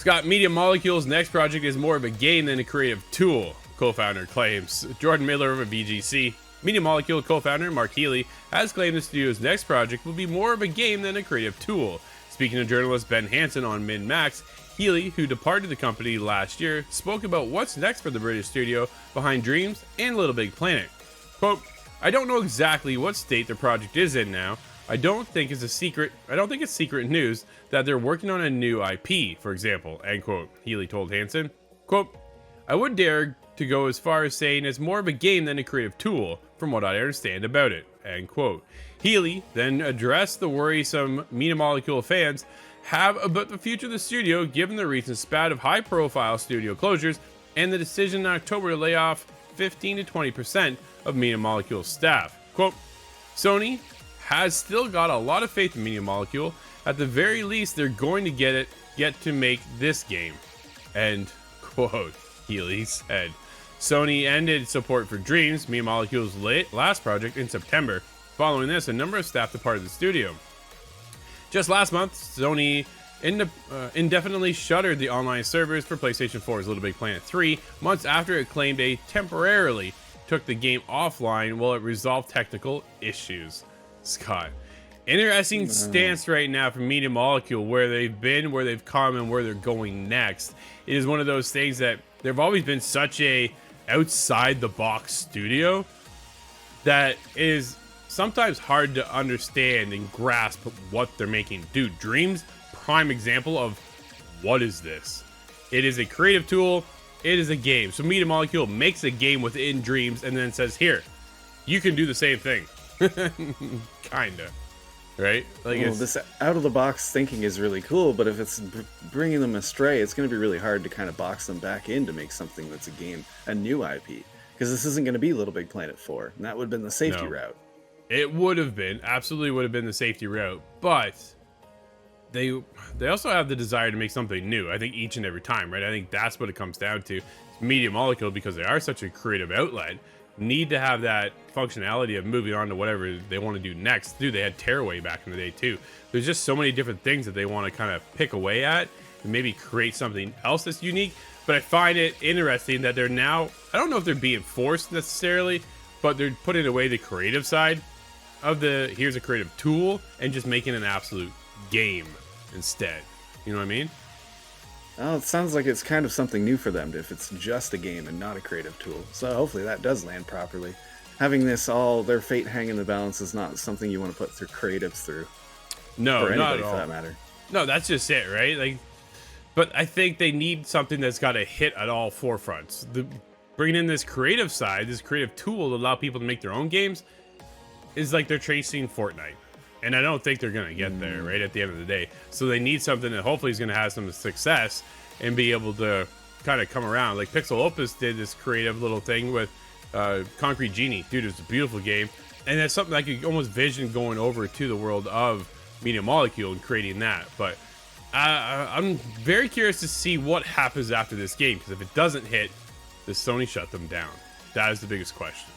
Scott, Media Molecule's next project is more of a game than a creative tool, co-founder claims. Jordan Miller of VGC. Media Molecule co-founder Mark Healy has claimed the studio's next project will be more of a game than a creative tool. Speaking to journalist Ben Hansen on Min-Max, Healy, who departed the company last year, spoke about what's next for the British studio behind Dreams and Little Big Planet. Quote, "I don't know exactly what state the project is in now. I don't think it's secret news that they're working on a new IP, for example," end quote, Healy told Hansen. Quote, "I would dare to go as far as saying it's more of a game than a creative tool, from what I understand about it," end quote. Healy then addressed the worry some Media Molecule fans have about the future of the studio given the recent spat of high-profile studio closures and the decision in October to lay off 15 to 20% of Media Molecule's staff. Quote, "Sony has still got a lot of faith in Media Molecule. At the very least, they're going to get to make this game," end quote, Healy said. Sony ended support for Dreams, Media Molecule's last project, in September. Following this, a number of staff departed the studio. Just last month, Sony indefinitely shuttered the online servers for PlayStation 4's Little Big Planet 3, months after it claimed they temporarily took the game offline while it resolved technical issues. Scott, interesting stance right now from Media Molecule, where they've been, where they've come, and where they're going next. It is one of those things that they've always been such a outside the box studio that is sometimes hard to understand and grasp what they're making. Dude, Dreams, prime example of what is this? It is a creative tool. It is a game. So Media Molecule makes a game within Dreams and then says, here, you can do the same thing. Kinda. Right? Like, well, this out of the box thinking is really cool, but if it's bringing them astray, it's going to be really hard to kind of box them back in to make something that's a game, a new IP. Because this isn't going to be Little Big Planet 4. And that would have been the safety route. It would have been, absolutely would have been the safety route, but they also have the desire to make something new, I think, each and every time, right? I think that's what it comes down to. Media Molecule, because they are such a creative outlet, need to have that functionality of moving on to whatever they want to do next. Dude, they had Tearaway back in the day too. There's just so many different things that they want to kind of pick away at and maybe create something else that's unique. But I find it interesting that they're now, I don't know if they're being forced necessarily, but they're putting away the creative side of the, here's a creative tool, and just making an absolute game instead. You know what I mean? Well, it sounds like it's kind of something new for them if it's just a game and not a creative tool. So hopefully that does land properly. Having this all, their fate hang in the balance is not something you want to put through creatives through. No, or anybody not at all. For that matter. No, that's just it, right? Like, but I think they need something that's got to hit at all forefronts. Bringing in this creative side, this creative tool to allow people to make their own games, is like they're chasing Fortnite. And I don't think they're going to get there, right, at the end of the day. So they need something that hopefully is going to have some success and be able to kind of come around. Like Pixel Opus did this creative little thing with Concrete Genie. Dude, it was a beautiful game. And that's something I could almost vision going over to the world of Media Molecule and creating that. But I'm very curious to see what happens after this game, because if it doesn't hit, does Sony shut them down? That is the biggest question.